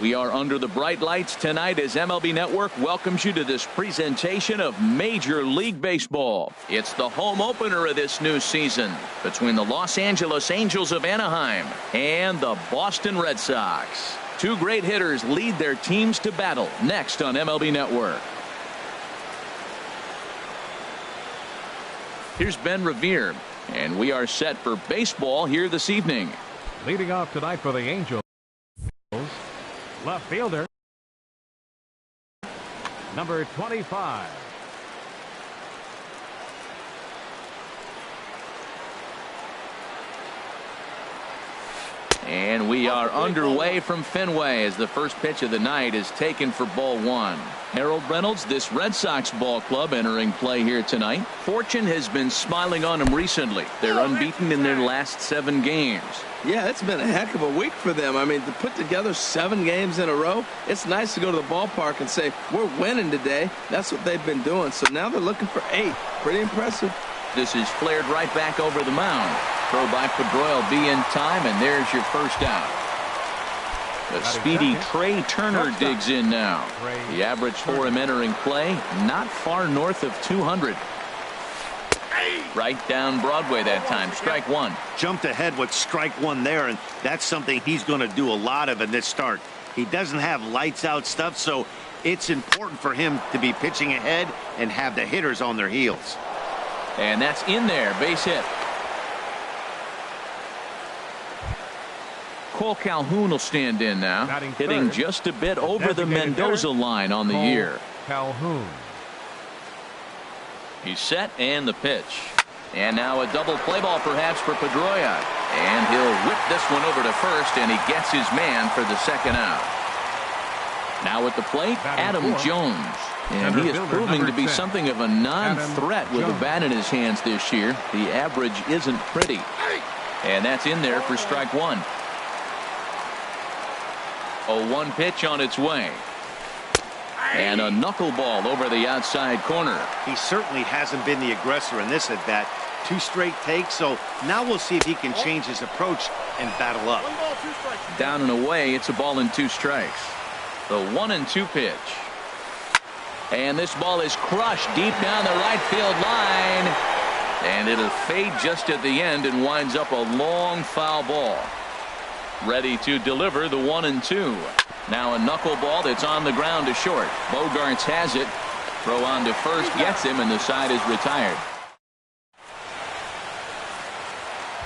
We are under the bright lights tonight as MLB Network welcomes you to this presentation of Major League Baseball. It's the home opener of this new season between the Los Angeles Angels of Anaheim and the Boston Red Sox. Two great hitters lead their teams to battle next on MLB Network. Here's Ben Revere, and we are set for baseball here this evening. Leading off tonight for the Angels, left fielder, number 25. And we are underway from Fenway as the first pitch of the night is taken for ball one. Harold Reynolds, this Red Sox ball club entering play here tonight. Fortune has been smiling on them recently. They're unbeaten in their last 7 games. Yeah, it's been a heck of a week for them. I mean, to put together 7 games in a row, it's nice to go to the ballpark and say, we're winning today. That's what they've been doing. So now they're looking for 8. Pretty impressive. This is flared right back over the mound. Throw by Pedroia will be in time, and there's your first out. The speedy Trey Turner digs in now. The average for him entering play, not far north of 200. Right down Broadway that time. Strike one. Jumped ahead with strike one there, and that's something he's going to do a lot of in this start. He doesn't have lights out stuff, so it's important for him to be pitching ahead and have the hitters on their heels. And that's in there. Base hit. Cole Calhoun will stand in now, hitting just a bit over the Mendoza line on the year. Calhoun. He's set, and the pitch. And now a double play ball perhaps for Pedroia. And he'll whip this one over to first, and he gets his man for the second out. Now at the plate, Adam Jones. And he is proving to be something of a non-threat with a bat in his hands this year. The average isn't pretty. And that's in there for strike one. A 1 pitch on its way. And a knuckleball over the outside corner. He certainly hasn't been the aggressor in this at bat. 2 straight takes, so now we'll see if he can change his approach and battle up. Down and away, it's a ball and 2 strikes. The 1-2 pitch. And this ball is crushed deep down the right field line. And it'll fade just at the end and winds up a long foul ball. Ready to deliver the 1-2. Now a knuckleball that's on the ground to short. Bogarts has it. Throw on to first, gets him, and the side is retired.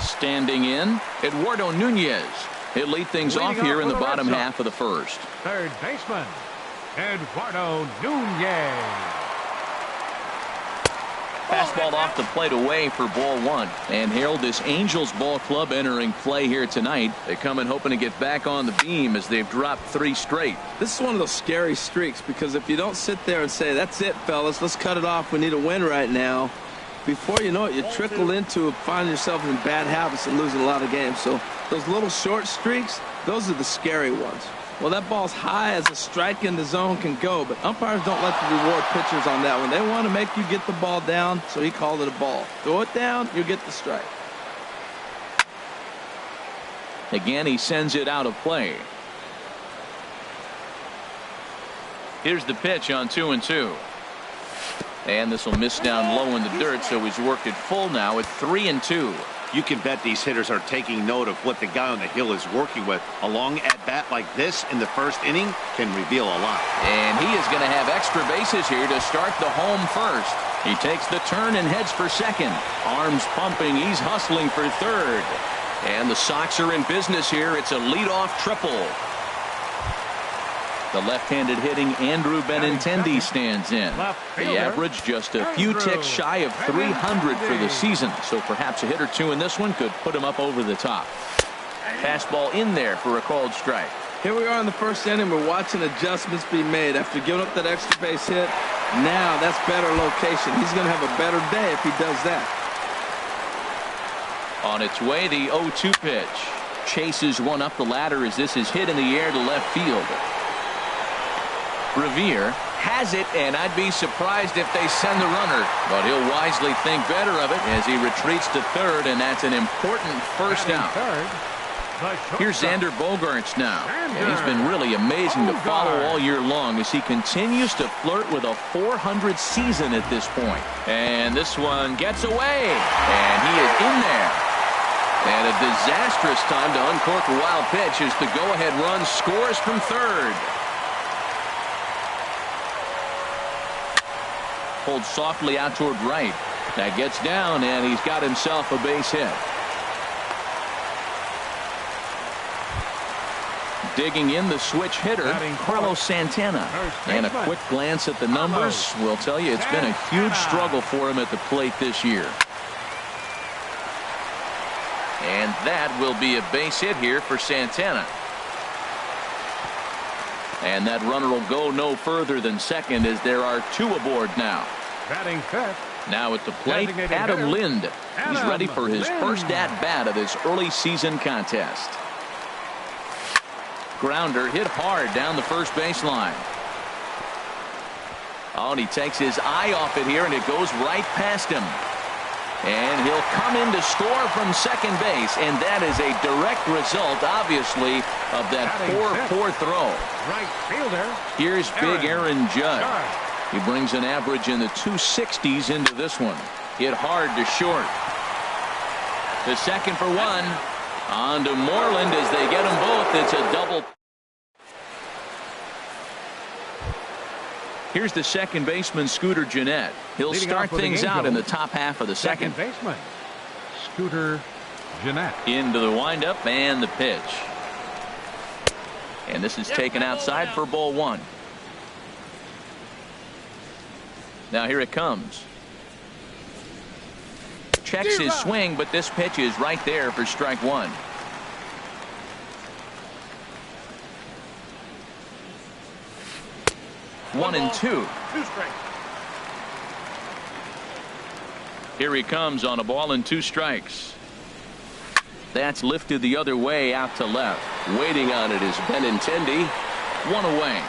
Standing in, Eduardo Nunez. He'll lead things off here in the bottom half of the first. Third baseman, Eduardo Nunez. Fastball off the plate away for ball one. And Harold, this Angels ball club entering play here tonight. They come in hoping to get back on the beam as they've dropped 3 straight. This is one of those scary streaks because if you don't sit there and say, that's it, fellas, let's cut it off. We need a win right now. Before you know it, you trickle into finding yourself in bad habits and losing a lot of games. So those little short streaks, those are the scary ones. Well, that ball's high as a strike in the zone can go, but umpires don't like to reward pitchers on that one. They want to make you get the ball down, so he called it a ball. Throw it down, you get the strike. Again, he sends it out of play. Here's the pitch on 2-2. And this will miss down low in the dirt, so he's worked it full now at 3-2. You can bet these hitters are taking note of what the guy on the hill is working with. A long at-bat like this in the first inning can reveal a lot. And he is going to have extra bases here to start the home first. He takes the turn and heads for second. Arms pumping. He's hustling for third. And the Sox are in business here. It's a leadoff triple. The left-handed hitting Andrew Benintendi stands in. The average just a few ticks shy of 300 for the season, so perhaps a hit or two in this one could put him up over the top. Fastball in there for a called strike. Here we are in the first inning. We're watching adjustments be made after giving up that extra base hit. Now that's better location. He's going to have a better day if he does that. On its way, the 0-2 pitch. Chases one up the ladder as this is hit in the air to left field. Revere has it, and I'd be surprised if they send the runner, but he'll wisely think better of it as he retreats to third, and that's an important first out. Third, Here's Xander Bogaerts now. And he's been really amazing to follow all year long as he continues to flirt with a .400 season at this point. And this one gets away. And he is in there. And a disastrous time to uncork a wild pitch as the go-ahead run scores from third. Pulled softly out toward right. That gets down, and he's got himself a base hit. Digging in the switch hitter, Carlos Santana. And a quick glance at the numbers will tell you it's been a huge struggle for him at the plate this year. And that will be a base hit here for Santana. And that runner will go no further than second as there are two aboard now. Batting fifth. Now at the plate, Adam Lind. He's ready for his first at-bat of this early season contest. Grounder hit hard down the first baseline. Oh, and he takes his eye off it here, and it goes right past him. And he'll come in to score from second base, and that is a direct result, obviously, of that poor throw. Right fielder. Here's big Aaron Judge. He brings an average in the 260s into this one. Hit hard to short. The second for one. On to Moreland as they get them both. It's a double. Here's the second baseman, Scooter Gennett. He'll start things out in the top half of the second. Baseman, Scooter Gennett. Into the windup and the pitch. And this is taken outside for ball one. Now here it comes. Checks his swing, but this pitch is right there for strike one. One and two. Here he comes on a ball and two strikes. That's lifted the other way out to left. Waiting on it is Benintendi. One away.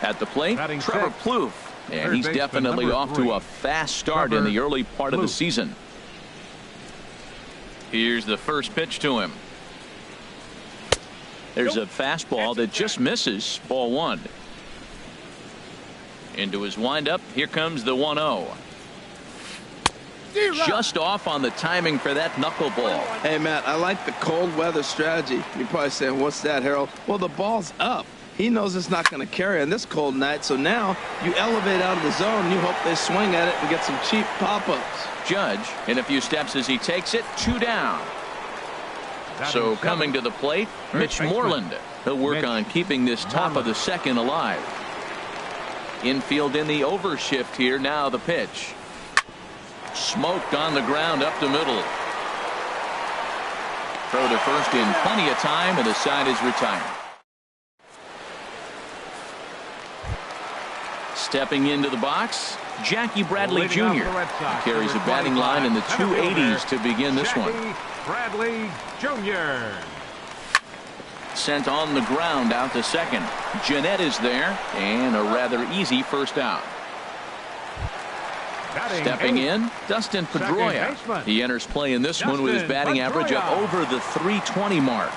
At the plate, Trevor Plouffe. And he's definitely off to a fast start in the early part of the season. Here's the first pitch to him. There's a fastball that just misses. Ball one. Into his windup. Here comes the 1-0. Just off on the timing for that knuckleball. Hey, Matt, I like the cold weather strategy. You're probably saying, what's that, Harold? Well, the ball's up. He knows it's not going to carry on this cold night, so now you elevate out of the zone and you hope they swing at it and get some cheap pop-ups. Judge in a few steps as he takes it. Two down. So coming to the plate, Mitch Moreland. He'll work on keeping this top of the second alive. Infield in the overshift here. Now the pitch. Smoked on the ground up the middle. Throw to first in plenty of time, and the side is retired. Stepping into the box, Jackie Bradley Jr. carries a batting line in the 280s to begin this one. Bradley Jr. Sent on the ground out to second. Gennett is there, and a rather easy first out. Stepping in, Dustin Pedroia. He enters play in this one with his batting average up over the 320 mark.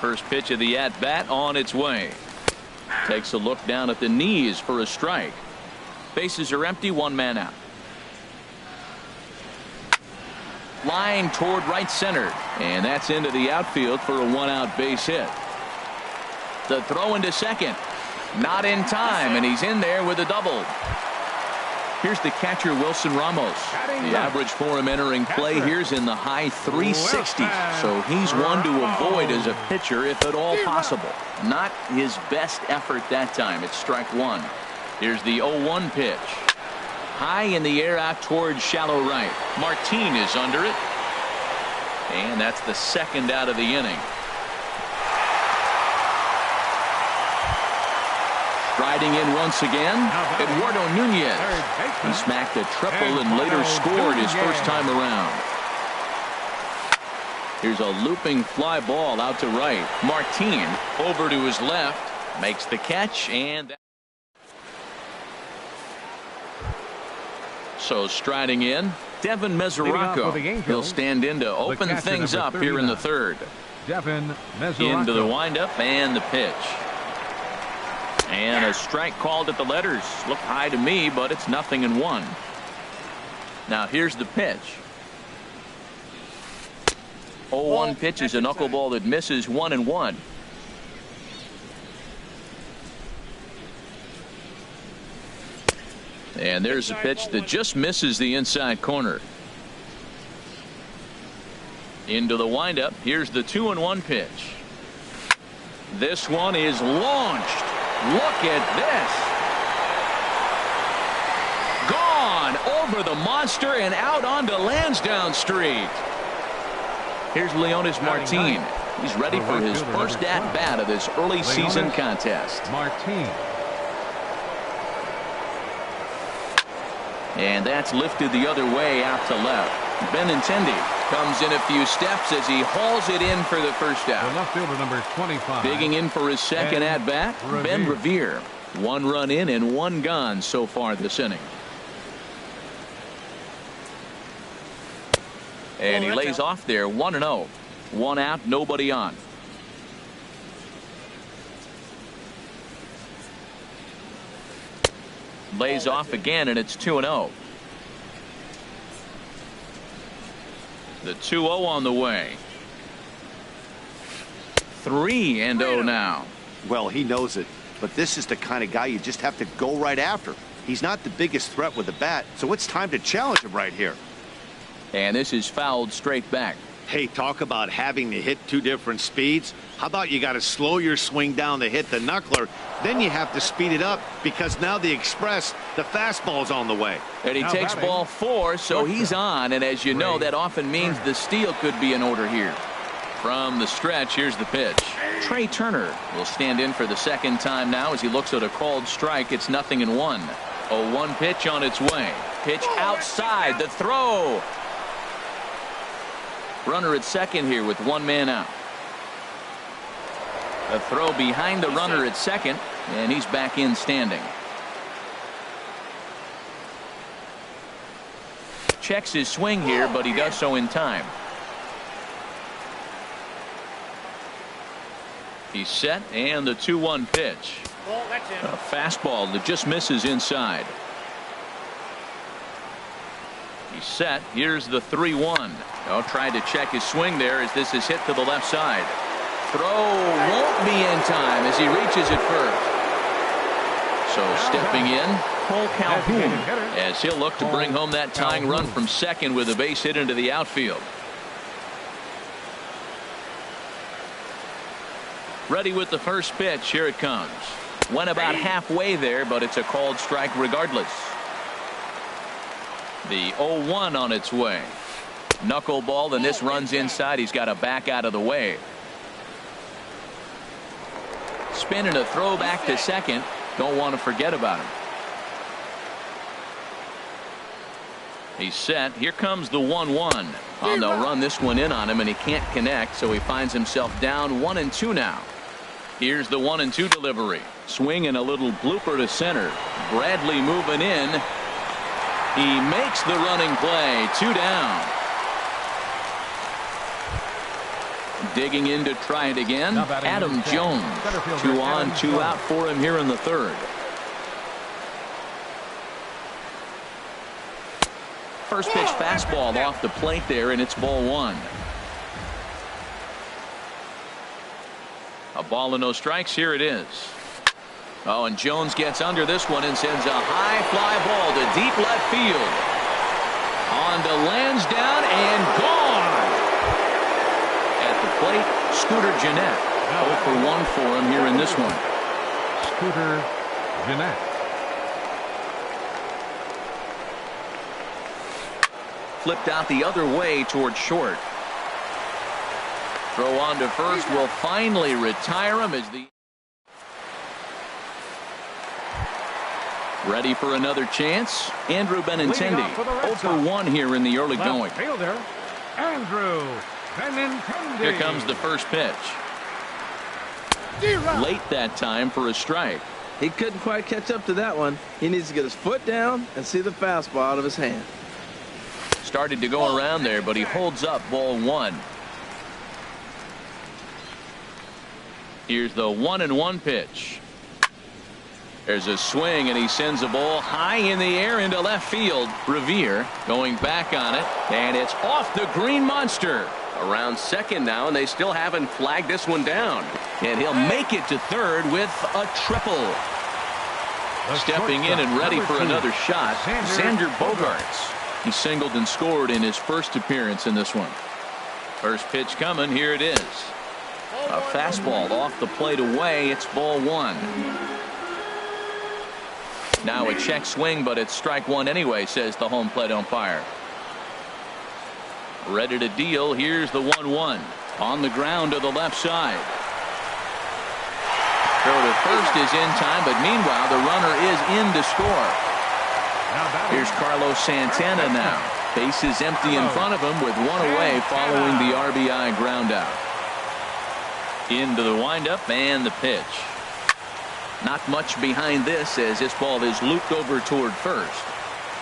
First pitch of the at-bat on its way. Takes a look down at the knees for a strike. Bases are empty, one man out. Line toward right center, and that's into the outfield for a one-out base hit. The throw into second. Not in time, and he's in there with a double. Here's the catcher, Wilson Ramos. The average for him entering play here's in the high 360s. So he's one to avoid as a pitcher if at all possible. Not his best effort that time. It's strike one. Here's the 0-1 pitch. High in the air out towards shallow right. Martin is under it. And that's the second out of the inning. Riding in once again, Eduardo Nunez. He smacked a triple and later scored his first time around. Here's a looping fly ball out to right. Martin over to his left, makes the catch, and so striding in, Devin Leading off for the Mesoraco. Angels, He'll stand in to open catcher, things number up here in the 39. third. Devin Mesoraco. Into the windup and the pitch. And a strike called at the letters. Looked high to me, but it's 0-1. Now here's the pitch. 0-1 pitch is a knuckleball that misses 1-1. And there's a pitch that just misses the inside corner. Into the windup. Here's the 2-1 pitch. This one is launched. Look at this. Gone over the monster and out onto Lansdowne Street. Here's Leonis Martin. He's ready for his first at-bat of this early season contest. Martin. And that's lifted the other way out to left. Benintendi comes in a few steps as he hauls it in for the first The out. left fielder, number 25. Digging in for his second at-bat, Ben Revere. 1 run in and 1 gone so far this inning. And he lays off there 1-0. 1 out, nobody on. Lays off again, and it's 2-0. The 2-0 on the way. 3-0 now. Well, he knows it, but this is the kind of guy you just have to go right after. He's not the biggest threat with the bat, so it's time to challenge him right here. And this is fouled straight back. Hey, talk about having to hit 2 different speeds. How about you got to slow your swing down to hit the knuckler, then you have to speed it up because now the express, the fastball's on the way. And he Now takes batting, ball 4, so he's on, and as you know, that often means the steal could be in order here. From the stretch, here's the pitch. Trey Turner will stand in for the second time now as he looks at a called strike. It's 0-1. 0-1 pitch on its way. Pitch outside, the throw. Runner at second here with 1 man out. A throw behind the runner at second, and he's back in standing. Checks his swing here, but he does so in time. He's set, and the 2-1 pitch. A fastball that just misses inside. He's set. Here's the 3-1. Oh, tried to check his swing there as this is hit to the left side. Throw won't be in time as he reaches it first. So stepping in, Cole Calhoun, as he'll look to bring home that tying run from second with a base hit into the outfield. Ready with the first pitch. Here it comes. Went about halfway there, but it's a called strike regardless. The 0-1 on its way. Knuckleball, and this runs inside. He's got to back out of the way. Spin and a throw back to second. Don't want to forget about him. He's set. Here comes the 1-1. On the run this one in on him, and he can't connect, so he finds himself down 1-2 now. Here's the 1-2 delivery. Swing and a little blooper to center. Bradley moving in. He makes the running play. 2 down. Digging in to try it again. Adam Jones. 2 on, 2 out for him here in the third. First pitch fastball off the plate there, and it's ball 1. A ball and no strikes. Here it is. Oh, and Jones gets under this one and sends a high fly ball to deep left field. On to Lansdowne and gone. At the plate, Scooter Gennett. 0 for 1 for him here in this one. Scooter Gennett. Flipped out the other way toward short. Throw on to first will finally retire him as the ready for another chance. Andrew Benintendi 0 for 1 here in the early going. Fielder Andrew Benintendi. Here comes the first pitch. Late that time for a strike. He couldn't quite catch up to that one. He needs to get his foot down and see the fastball out of his hand. Started to go around there, but he holds up ball one. Here's the 1-1 pitch. There's a swing, and he sends a ball high in the air into left field. Revere going back on it, and it's off the green monster. Around second now, and they still haven't flagged this one down. And he'll make it to third with a triple. Stepping in and ready for another shot, Xander Bogaerts. He singled and scored in his first appearance in this one. First pitch coming. Here it is. A fastball off the plate away. It's ball one. Now a check swing, but it's strike one anyway, says the home plate umpire. Ready to deal. Here's the 1-1 on the ground to the left side. Throw to first is in time, but meanwhile the runner is in to score. Here's Carlos Santana now. Base is empty in front of him with one away following the RBI ground out. Into the windup and the pitch. Not much behind this as this ball is looped over toward first.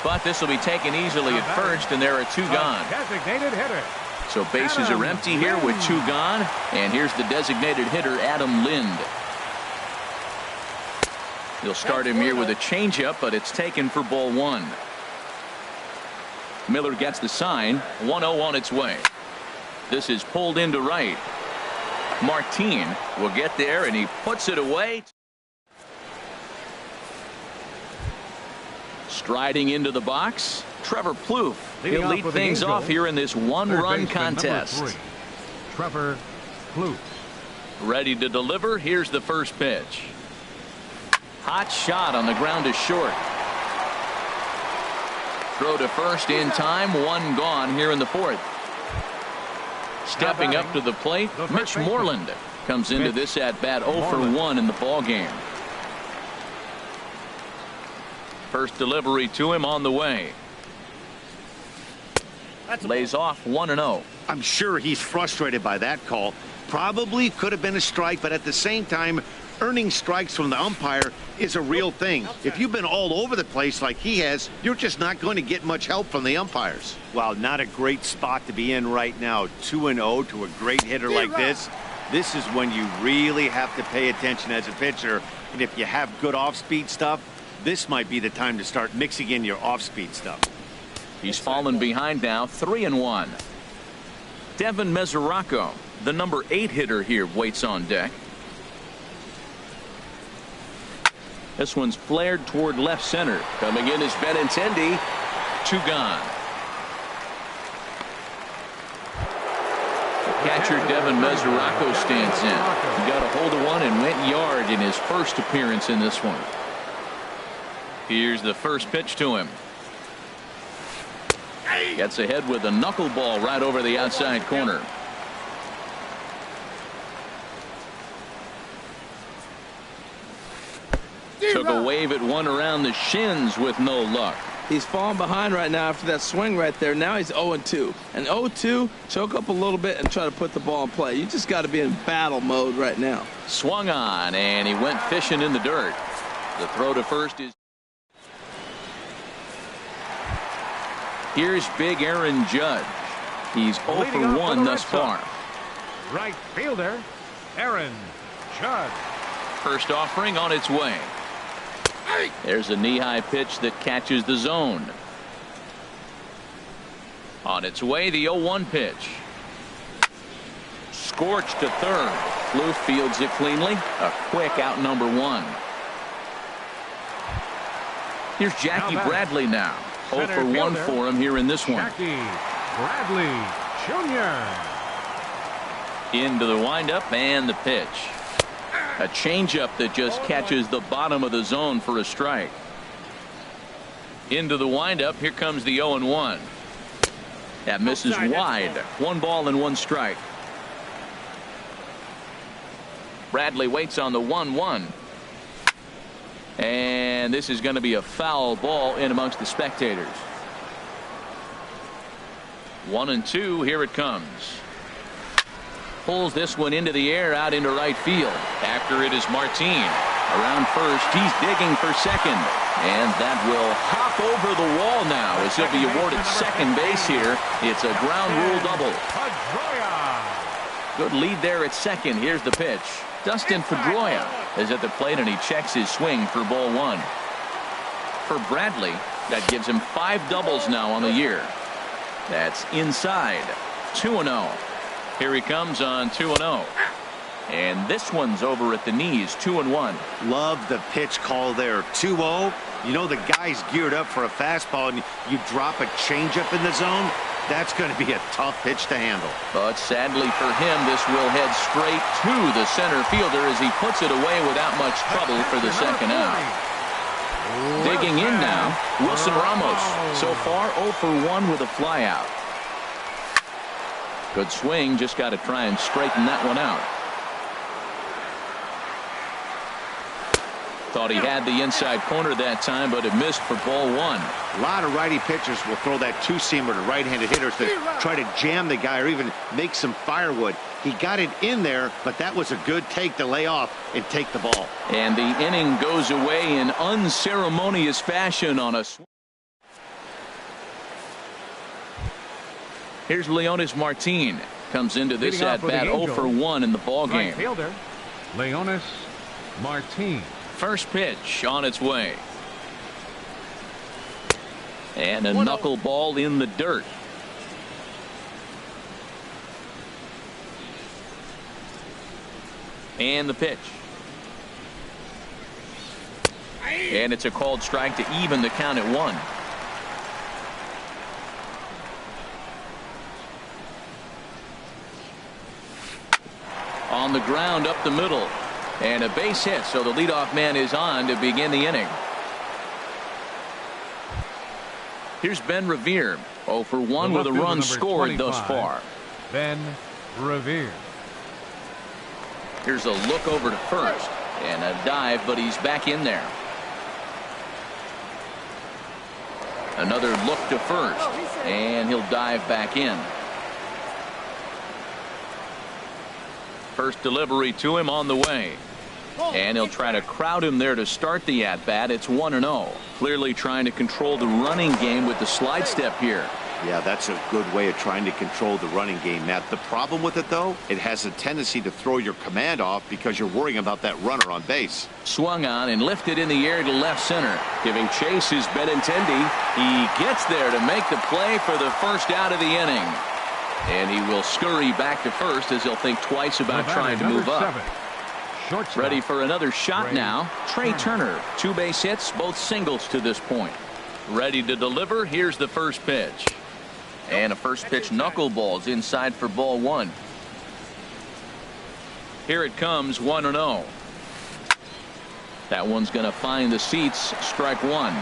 But this will be taken easily at first, and there are two gone. Designated hitter. So bases are empty here with two gone. And here's the designated hitter, Adam Lind. He'll start him here with a changeup, but it's taken for ball one. Miller gets the sign. 1-0 on its way. This is pulled into right. Martin will get there, and he puts it away. Striding into the box, Trevor Plouffe. He'll lead things off here in this one-run contest. Trevor Plouffe. Ready to deliver. Here's the first pitch. Hot shot on the ground to short. Throw to first in time. One gone here in the fourth. Stepping up to the plate, Mitch Moreland comes into this at bat 0 for 1 in the ball game. First delivery to him on the way. Lays off 1-0. I'm sure he's frustrated by that call. Probably could have been a strike, but at the same time, earning strikes from the umpire is a real thing. If you've been all over the place like he has, you're just not going to get much help from the umpires. Well, not a great spot to be in right now. 2-0 to a great hitter like this. This is when you really have to pay attention as a pitcher. And if you have good off-speed stuff, this might be the time to start mixing in your off-speed stuff. He's fallen behind now, 3-1. Devin Mesoraco, the number 8 hitter here, waits on deck. This one's flared toward left center. Coming in is Benintendi. 2 gone. The catcher Devin Mesoraco stands in. He got a hold of one and went yard in his first appearance in this one. Here's the first pitch to him. Gets ahead with a knuckleball right over the outside corner. Took a wave at one around the shins with no luck. He's falling behind right now after that swing right there. Now he's 0-2. And 0-2, choke up a little bit and try to put the ball in play. You just got to be in battle mode right now. Swung on, and he went fishing in the dirt. The throw to first is. Here's big Aaron Judge. He's 0 for 1 thus far. Right fielder, Aaron Judge. First offering on its way. There's a knee-high pitch that catches the zone. On its way, the 0-1 pitch. Scorched to third. Plouffe fields it cleanly. A quick out number 1. Here's Jackie Bradley now. 0 for 1 for him here in this one. Jackie Bradley Jr. Into the windup and the pitch. A changeup that just catches the bottom of the zone for a strike. Into the windup. Here comes the 0-1. That misses wide. 1 ball and 1 strike. Bradley waits on the 1-1. And this is going to be a foul ball in amongst the spectators. 1-2. Here it comes. Pulls this one into the air out into right field. After it is Martin. Around first, he's digging for second. And that will hop over the wall now as he'll be awarded second base here. It's a ground rule double. Good lead there at second. Here's the pitch. Dustin Pedroia is at the plate, and he checks his swing for ball one. For Bradley, that gives him 5 doubles now on the year. That's inside. 2-0. Here he comes on 2-0. And this one's over at the knees, 2-1. Love the pitch call there. 2-0. You know the guy's geared up for a fastball, and you drop a changeup in the zone. That's going to be a tough pitch to handle. But sadly for him, this will head straight to the center fielder as he puts it away without much trouble for the second out. Digging in now, Wilson Ramos. So far 0 for 1 with a flyout. Good swing, just got to try and straighten that one out. Thought he had the inside corner that time, but it missed for ball one. A lot of righty pitchers will throw that two-seamer to right-handed hitters to try to jam the guy or even make some firewood. He got it in there, but that was a good take to lay off and take the ball. And the inning goes away in unceremonious fashion on a swing. Here's Leonis Martin. Comes into this at-bat 0 for 1 in the ballgame. Right fielder, Leonis Martin. First pitch on its way. And a knuckleball in the dirt. And the pitch. And it's a called strike to even the count at 1. On the ground up the middle. And a base hit, so the leadoff man is on to begin the inning. Here's Ben Revere, 0 for 1 with a run scored thus far. Ben Revere. Here's a look over to first and a dive, but he's back in there. Another look to first, and he'll dive back in. First delivery to him on the way. And he'll try to crowd him there to start the at-bat. It's 1-0. Clearly trying to control the running game with the slide step here. Yeah, that's a good way of trying to control the running game, Matt. The problem with it, though, it has a tendency to throw your command off because you're worrying about that runner on base. Swung on and lifted in the air to left center. Giving chase is Benintendi. He gets there to make the play for the first out of the inning. And he will scurry back to first as he'll think twice about trying to move up. Ready for another shot now. Trey Turner. 2 base hits, both singles to this point. Ready to deliver. Here's the first pitch. And a first pitch knuckleballs inside for ball 1. Here it comes, 1-0. That one's going to find the seats. Strike 1.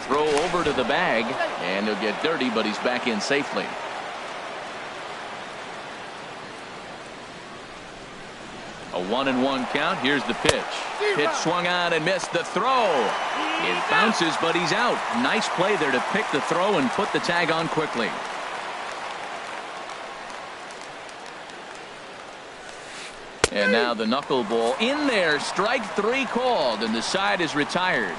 Throw over to the bag, and he'll get dirty, but he's back in safely. A 1-1 count. Here's the pitch. Pitch swung on and missed the throw. It bounces, but he's out. Nice play there to pick the throw and put the tag on quickly. And now the knuckleball in there. Strike 3 called, and the side is retired.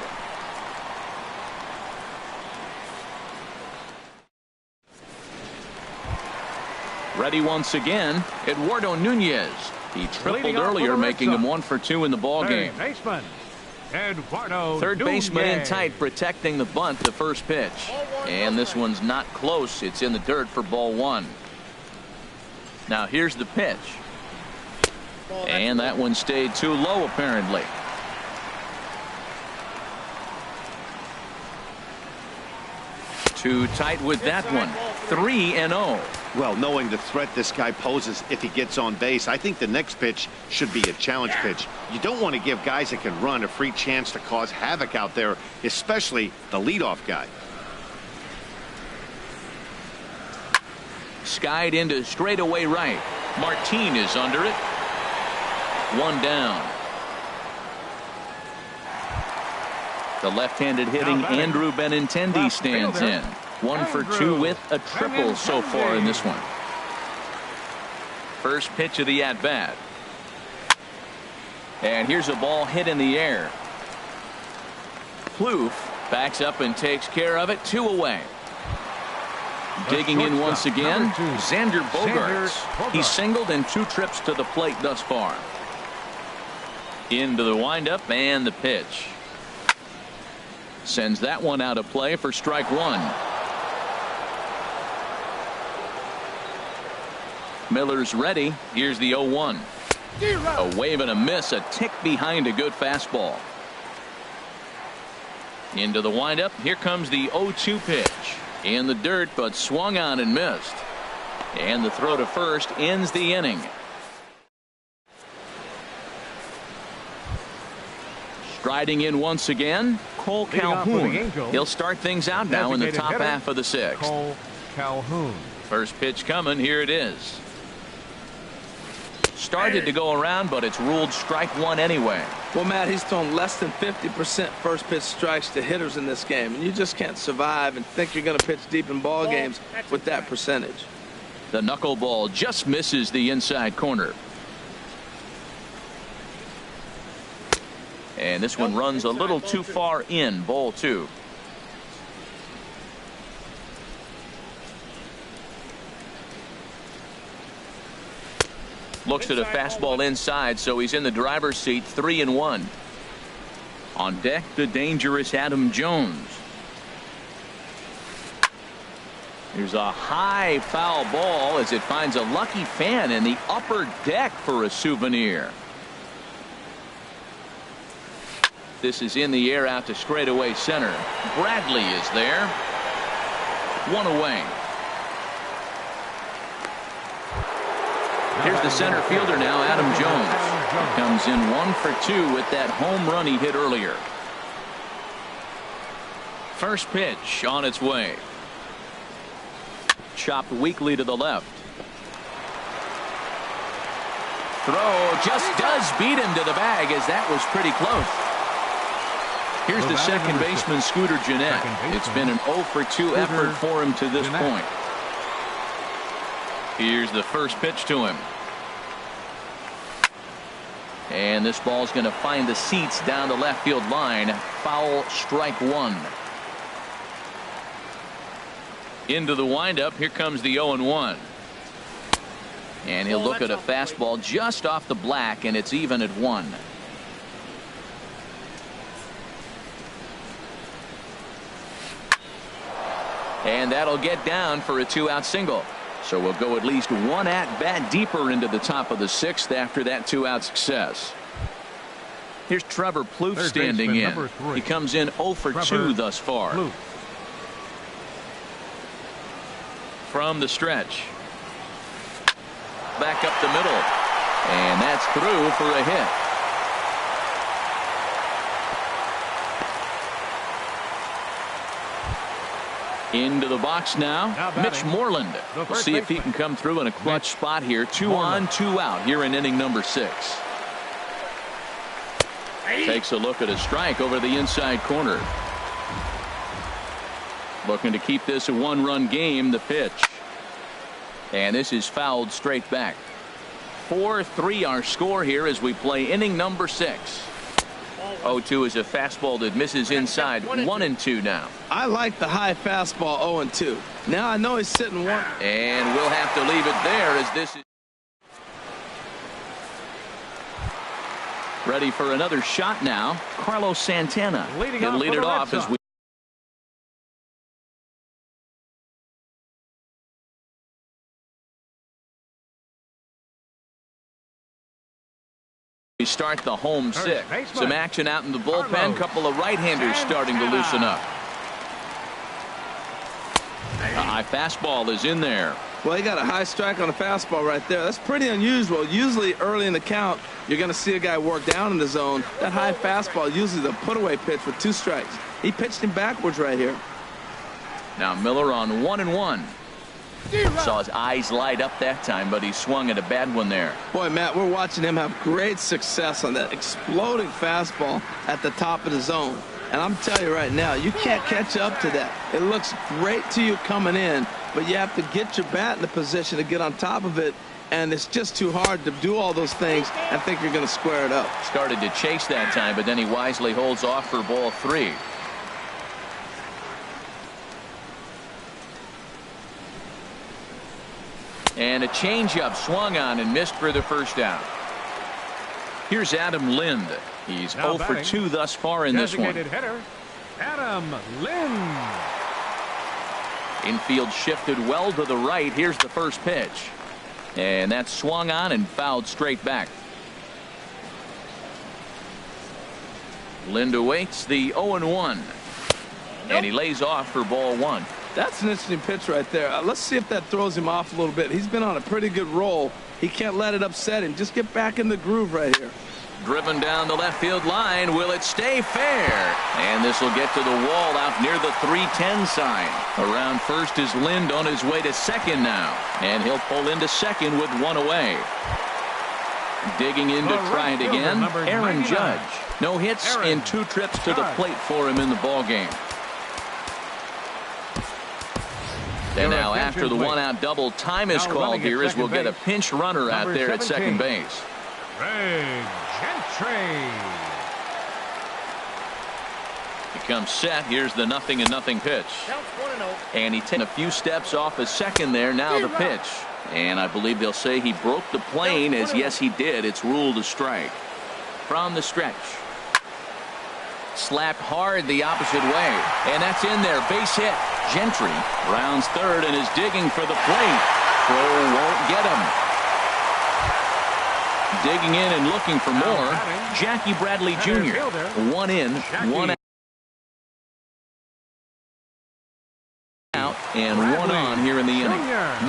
Ready once again, Eduardo Nunez. He tripled earlier, making him 1 for 2 in the ballgame. Third baseman in tight, protecting the bunt, the first pitch. And this one's not close. It's in the dirt for ball 1. Now here's the pitch. And that one stayed too low, apparently. Too tight with that one. 3-0. Well, knowing the threat this guy poses if he gets on base, I think the next pitch should be a challenge pitch. You don't want to give guys that can run a free chance to cause havoc out there, especially the leadoff guy. Skied into straightaway right. Martin is under it. 1 down. The left-handed hitting Andrew Benintendi stands in. 1 for 2 with a triple so far in this one. First pitch of the at-bat. And here's a ball hit in the air. Plouffe backs up and takes care of it. 2 away. Digging in once again, Xander Bogaerts. He's singled in 2 trips to the plate thus far. Into the windup and the pitch. Sends that one out of play for strike 1. Miller's ready. Here's the 0-1. A wave and a miss, a tick behind a good fastball. Into the windup. Here comes the 0-2 pitch. In the dirt, but swung on and missed. And the throw to first ends the inning. Striding in once again, Cole Calhoun. He'll start things out now in the top half of the 6th. Cole Calhoun. First pitch coming. Here it is. Started to go around, but it's ruled strike 1 anyway. Well, Matt, he's thrown less than 50% first pitch strikes to hitters in this game, and you just can't survive and think you're going to pitch deep in ball games with that percentage. The knuckleball just misses the inside corner. And this one runs a little too far in. Ball 2. Looks at a fastball inside, so he's in the driver's seat. 3-1. On deck, the dangerous Adam Jones. Here's a high foul ball as it finds a lucky fan in the upper deck for a souvenir. This is in the air out to straightaway center. Bradley is there. 1 away. Here's the center fielder now, Adam Jones. Comes in 1 for 2 with that home run he hit earlier. First pitch on its way. Chopped weakly to the left. Throw just does beat him to the bag, as that was pretty close. Here's the second baseman, Scooter Gennett. It's been an 0 for 2 effort for him to this point. Here's the first pitch to him. And this ball's going to find the seats down the left field line. Foul, strike 1. Into the windup. Here comes the 0-1. And he'll look at a fastball just off the black, and it's even at 1. And that'll get down for a 2-out single. So we'll go at least 1 at-bat deeper into the top of the 6th after that 2-out success. Here's Trevor Plouffe standing in. He comes in 0 for 2 thus far. Plouffe. From the stretch. Back up the middle. And that's through for a hit. Into the box now, Mitch Moreland. We'll see if he can come through in a clutch spot here. 2 on, 2 out here in inning number 6. Takes a look at a strike over the inside corner. Looking to keep this a 1-run game. The pitch. And this is fouled straight back. 4-3 our score here as we play inning number 6. 0-2 is a fastball that misses inside. 1-2 now. I like the high fastball 0-2. Now I know he's sitting 1. And we'll have to leave it there as this is ready for another shot now. Carlos Santana. He'll lead it off as we start the home 6. Some action out in the bullpen. Couple of right-handers starting to loosen up. A high fastball is in there. Well, he got a high strike on a fastball right there. That's pretty unusual. Usually early in the count, you're going to see a guy work down in the zone. That high fastball, usually the put-away pitch with 2 strikes. He pitched him backwards right here. Now Miller on 1-1. Saw his eyes light up that time, but he swung at a bad one there. Boy, Matt, we're watching him have great success on that exploding fastball at the top of the zone. And I'm telling you right now, you can't catch up to that. It looks great to you coming in, but you have to get your bat in the position to get on top of it, and it's just too hard to do all those things and think you're going to square it up. Started to chase that time, but then he wisely holds off for ball 3. And a changeup swung on and missed for the first out. Here's Adam Lind. He's Now 0 for 2 thus far in this one. Designated hitter, Adam Lind. Infield shifted well to the right. Here's the first pitch. And that's swung on and fouled straight back. Lind awaits the 0-1. And he lays off for ball 1. That's an interesting pitch right there. Let's see if that throws him off a little bit. He's been on a pretty good roll. He can't let it upset him. Just get back in the groove right here. Driven down the left field line. Will it stay fair? And this will get to the wall out near the 310 sign. Around first is Lind on his way to second now. And he'll pull into second with 1 away. Digging in to try it again, Aaron Judge. No hits in 2 trips to the plate for him in the ballgame. And now after the 1-out double, time is called here as we'll get a pinch runner out there at second base. Greg Gentry. He comes set. Here's the 0-0 pitch. And he takes a few steps off his second there. Now the pitch. And I believe they'll say he broke the plane, as yes he did. It's ruled a strike. From the stretch. Slapped hard the opposite way. And that's in there. Base hit. Gentry rounds third and is digging for the plate. Throw won't get him. Digging in and looking for more. Jackie Bradley Jr. 1 in, 1 out, and 1 on here in the inning.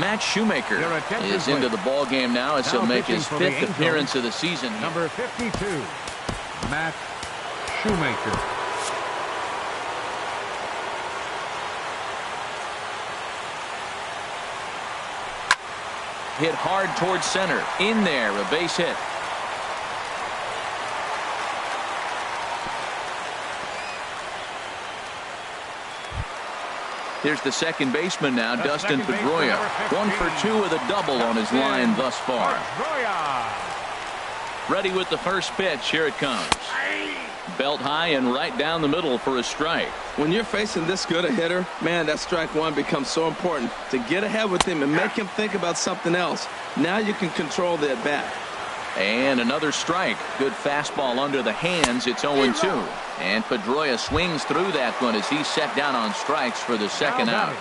Matt Shoemaker is into the ball game now as he'll make his 5th appearance of the season. Number 52, Matt Shoemaker. Hit hard towards center. In there, a base hit. Here's the second baseman now, Dustin Pedroia. 1 for 2 with a double on his line thus far. Ready with the first pitch. Here it comes. Belt high and right down the middle for a strike. When you're facing this good a hitter, man, that strike one becomes so important to get ahead with him and make him think about something else. Now you can control the at-bat. And another strike. Good fastball under the hands. It's 0-2. And Pedroia swings through that one as he's set down on strikes for the second out.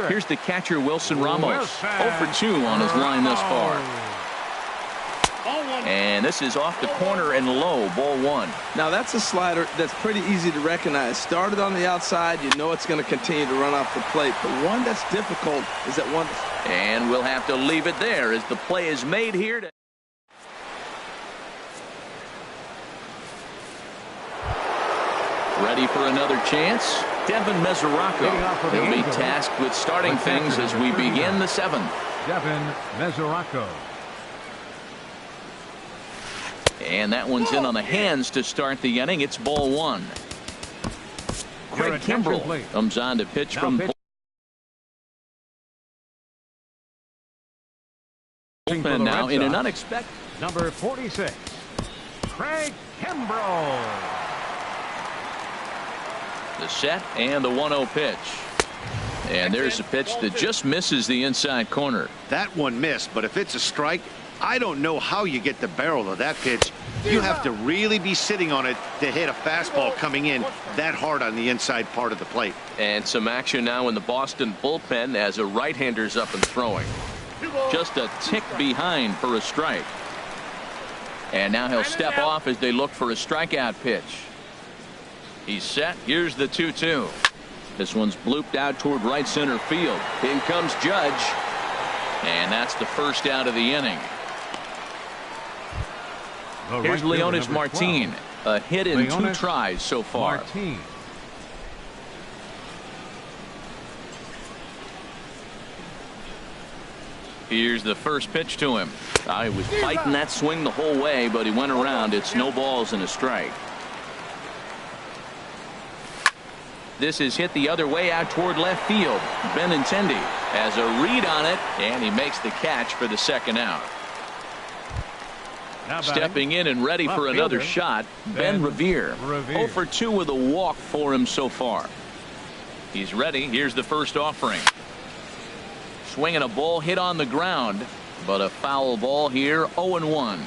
Here's the catcher, Wilson Ramos. 0 for 2 on his line thus far. And this is off the corner and low, ball 1. Now that's a slider that's pretty easy to recognize. Started on the outside, you know it's going to continue to run off the plate. The one that's difficult is that one. And we'll have to leave it there as the play is made here. Ready for another chance? Devin Mesoraco. He'll be tasked with starting things as we begin the 7th. Devin Mesoraco. And that one's in on the hands to start the inning. It's ball 1. Craig Kimbrell comes on to pitch from bullpen now in an unexpected. Number 46, Craig Kimbrell. The set and the 1-0 pitch. And there's a pitch that just misses the inside corner. That one missed, but if it's a strike, I don't know how you get the barrel of that pitch. You have to really be sitting on it to hit a fastball coming in that hard on the inside part of the plate. And some action now in the Boston bullpen as a right-hander's up and throwing. Just a tick behind for a strike. And now he'll step off as they look for a strikeout pitch. He's set. Here's the 2-2. This one's blooped out toward right center field. In comes Judge. And that's the first out of the inning. Here's Leonis Martin. A hit in 2 tries so far. Martin. Here's the first pitch to him. He was fighting that swing the whole way, but he went around. It's no balls and a strike. This is hit the other way out toward left field. Benintendi has a read on it, and he makes the catch for the second out. Stepping in and ready for another shot, Ben Revere. 0 for 2 with a walk for him so far. He's ready. Here's the first offering. Swinging a ball hit on the ground, but a foul ball here, 0-1.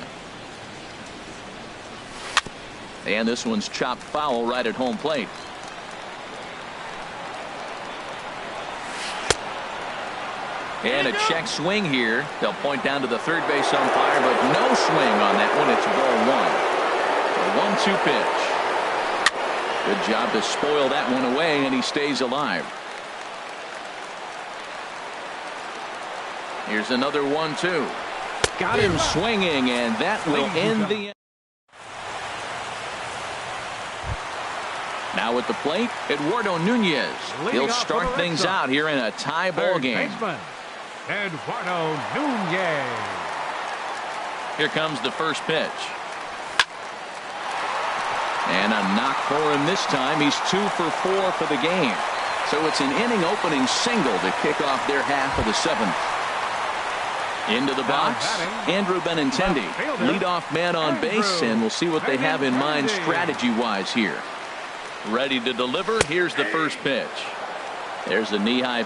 And this one's chopped foul right at home plate. And a check swing here. They'll point down to the third base umpire, but no swing on that one. It's ball 1. A 1-2 pitch. Good job to spoil that one away, and he stays alive. Here's another 1-2. Got him swinging, and that will end the inning. Now at the plate, Eduardo Nunez. He'll start things out here in a tie ball game. Eduardo Nunez. Here comes the first pitch. And a knock for him this time. He's 2 for 4 for the game. So it's an inning opening single to kick off their half of the 7th. Into the box, Andrew Benintendi, leadoff man on base, and we'll see what they have in mind strategy-wise here. Ready to deliver. Here's the first pitch. There's a knee-high.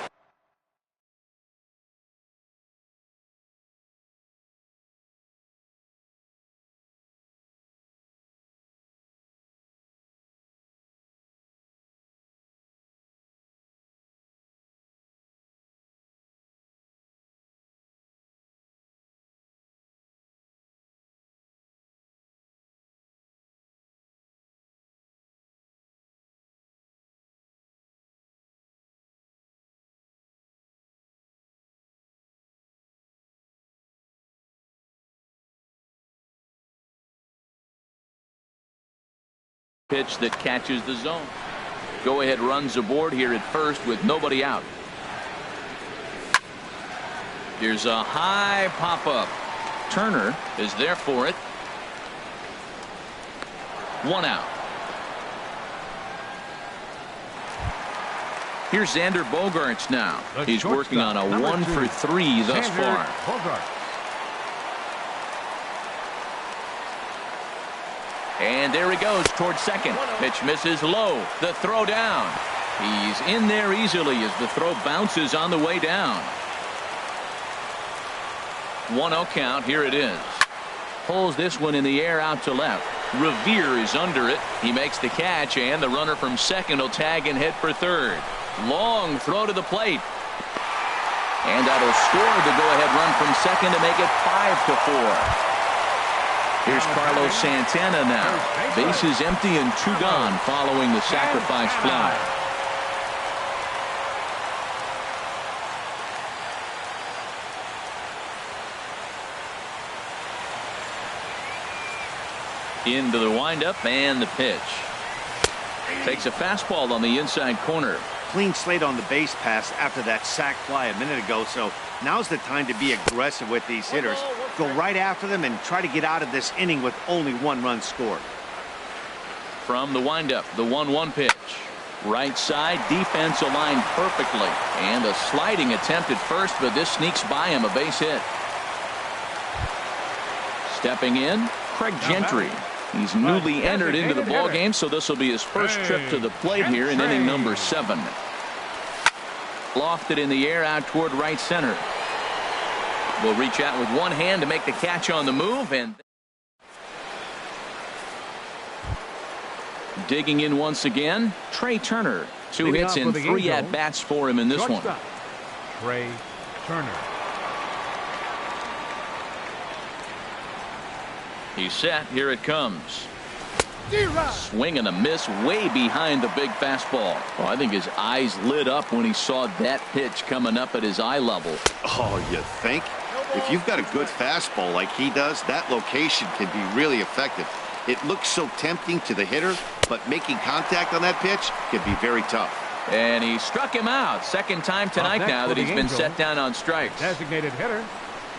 Pitch that catches the zone. Go ahead runs aboard here at first with nobody out. Here's a high pop up. Turner is there for it. 1 out. Here's Xander Bogaerts now. He's working on a 1 for 3 thus far. And there he goes towards second. Pitch misses low. The throw down. He's in there easily as the throw bounces on the way down. 1-0 count. Here it is. Pulls this one in the air out to left. Revere is under it. He makes the catch, and the runner from second will tag and head for third. Long throw to the plate. And that'll score the go-ahead run from second to make it 5-4. Here's Carlos Santana now. Bases empty and 2 gone following the sacrifice fly. Into the windup and the pitch. Takes a fastball on the inside corner. Clean slate on the base pass after that sac fly a minute ago, so now's the time to be aggressive with these hitters. Go right after them and try to get out of this inning with only 1 run scored. From the windup, the 1-1 pitch. Right side, defense aligned perfectly. And a sliding attempt at first, but this sneaks by him, a base hit. Stepping in, Craig Gentry. He's newly entered into the ballgame, so this will be his first trip to the plate here in inning number 7. Lofted in the air out toward right center. Will reach out with one hand to make the catch on the move, and digging in once again, Trey Turner. 2 hits and 3 at-bats for him in this one. Trey Turner. He's set. Here it comes. Swing and a miss way behind the big fastball. Well, I think his eyes lit up when he saw that pitch coming up at his eye level. Oh, you think? If you've got a good fastball like he does, that location can be really effective. It looks so tempting to the hitter, but making contact on that pitch can be very tough. And he struck him out. Second time tonight now that he's been set down on strikes. Designated hitter,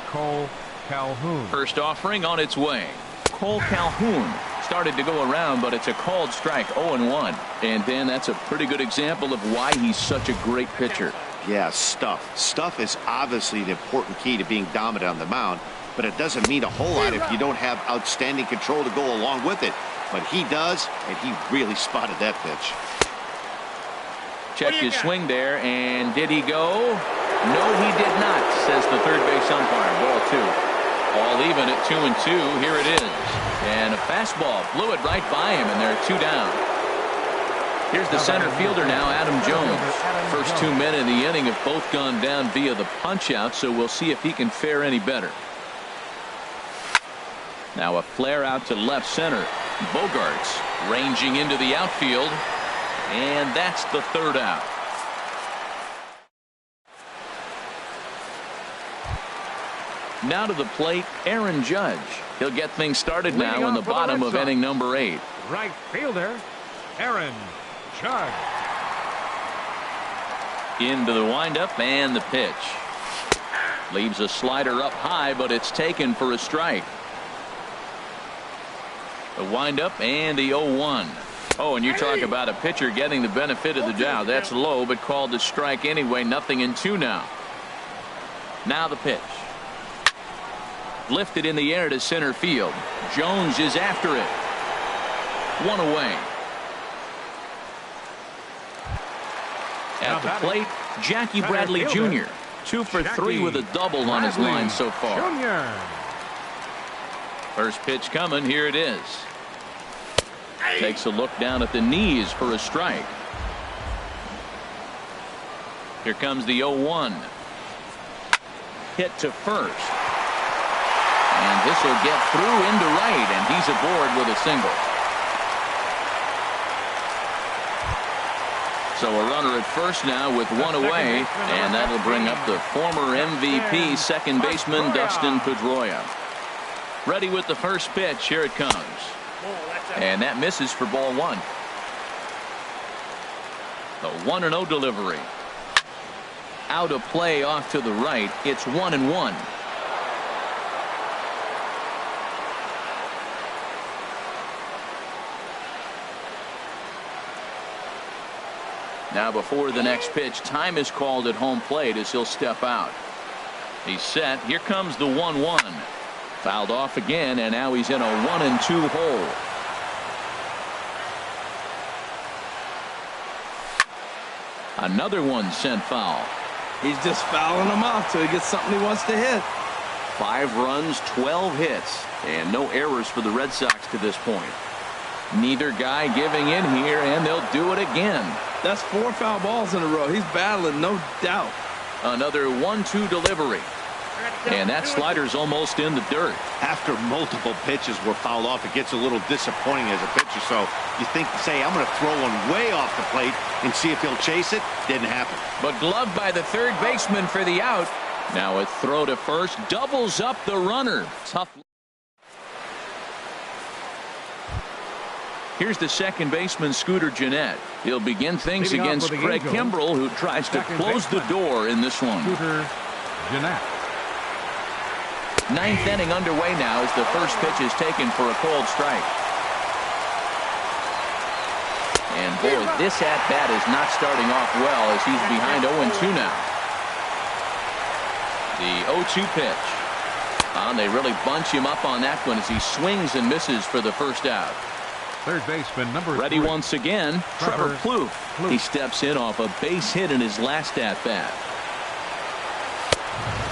Cole Calhoun. First offering on its way. Cole Calhoun started to go around, but it's a called strike, 0-1. And Dan, that's a pretty good example of why he's such a great pitcher. Yeah, stuff. Stuff is obviously an important key to being dominant on the mound, but it doesn't mean a whole lot if you don't have outstanding control to go along with it. But he does, and he really spotted that pitch. Checked his swing there, and did he go? No, he did not, says the third base umpire. Ball 2. All even at 2-2. Here it is. And a fastball blew it right by him, and they're 2 down. Here's the center fielder now, Adam Jones. First 2 men in the inning have both gone down via the punch-out, so we'll see if he can fare any better. Now a flare out to left center. Bogarts ranging into the outfield, and that's the 3rd out. Now to the plate, Aaron Judge. He'll get things started now in the bottom of inning number 8. Right fielder, Aaron Judge. Into the windup and the pitch. Leaves a slider up high, but it's taken for a strike. The windup and the 0-1. Oh, and you talk about a pitcher getting the benefit of the doubt. That's low, but called a strike anyway. 0-2 now. Now the pitch. Lifted in the air to center field. Jones is after it. 1 away. At the plate, Jackie Bradley Jr. 2 for 3 with a double on his line so far. First pitch coming. Here it is. Takes a look down at the knees for a strike. Here comes the 0-1. Hit to first. And this will get through into right, and he's aboard with a single. So a runner at first now with 1 away, and that'll bring up the former MVP second baseman Dustin Pedroia. Ready with the first pitch. Here it comes. And that misses for ball 1. The 1-0 delivery. Out of play off to the right. It's 1-1. Now before the next pitch, time is called at home plate as he'll step out. He's set. Here comes the 1-1. Fouled off again, and now he's in a 1-2 hole. Another one sent foul. He's just fouling them out till he gets something he wants to hit. 5 runs, 12 hits, and no errors for the Red Sox to this point. Neither guy giving in here, and they'll do it again. That's 4 foul balls in a row. He's battling, no doubt. Another 1-2 delivery. And that slider's almost in the dirt. After multiple pitches were fouled off, it gets a little disappointing as a pitcher. So you think, say, I'm going to throw one way off the plate and see if he'll chase it. Didn't happen. But gloved by the third baseman for the out. Now a throw to first doubles up the runner. Tough. Here's the second baseman, Scooter Gennett. He'll begin things against Craig Kimbrell, who tries to close the door in this one. Scooter Gennett. 9th inning underway now as the first pitch is taken for a called strike. And boy, this at-bat is not starting off well as he's behind 0-2 now. The 0-2 pitch. They really bunch him up on that one as he swings and misses for the first out. Third baseman number 3. Ready once again, Trevor Plouffe. He steps in off a base hit in his last at-bat.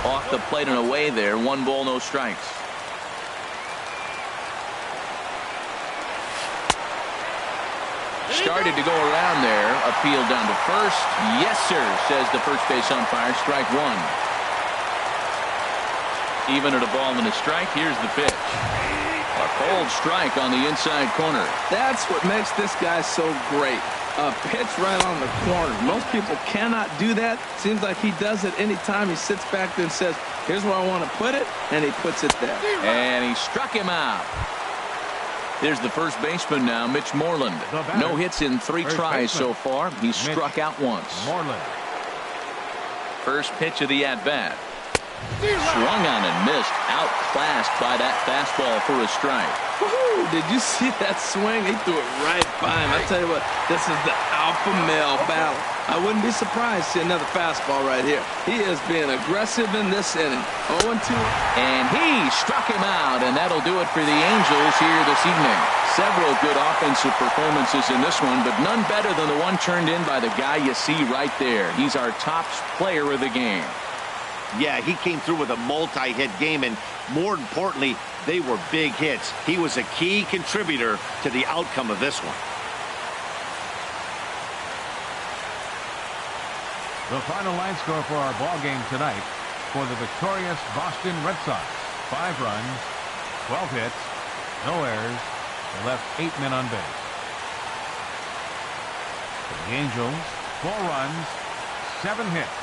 Off the plate and away there. 1 ball, no strikes. Started to go around there. Appeal down to first. Yes, sir, says the first base umpire. Strike 1. Even at a ball and a strike. Here's the pitch. A cold strike on the inside corner. That's what makes this guy so great. A pitch right on the corner. Most people cannot do that. Seems like he does it anytime he sits back there and says, here's where I want to put it, and he puts it there. And he struck him out. There's the first baseman now, Mitch Moreland. No hits in 3 tries so far. He's struck out once. Moreland. First pitch of the at-bat. Swung on and missed. Outclassed by that fastball for a strike. Woo-hoo. Did you see that swing? He threw it right by him. I tell you what, this is the alpha male battle. I wouldn't be surprised to see another fastball right here. He is being aggressive in this inning. 0-2. And he struck him out, and that'll do it for the Angels here this evening. Several good offensive performances in this one, but none better than the one turned in by the guy you see right there. He's our top player of the game. Yeah, he came through with a multi-hit game, and more importantly, they were big hits. He was a key contributor to the outcome of this one. The final line score for our ball game tonight for the victorious Boston Red Sox: 5 runs, 12 hits, no errors. They left 8 men on base. For the Angels, 4 runs, 7 hits,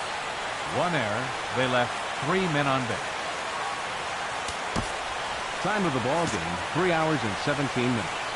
1 error. They left 3 men on base. Time of the ball game, 3 hours and 17 minutes.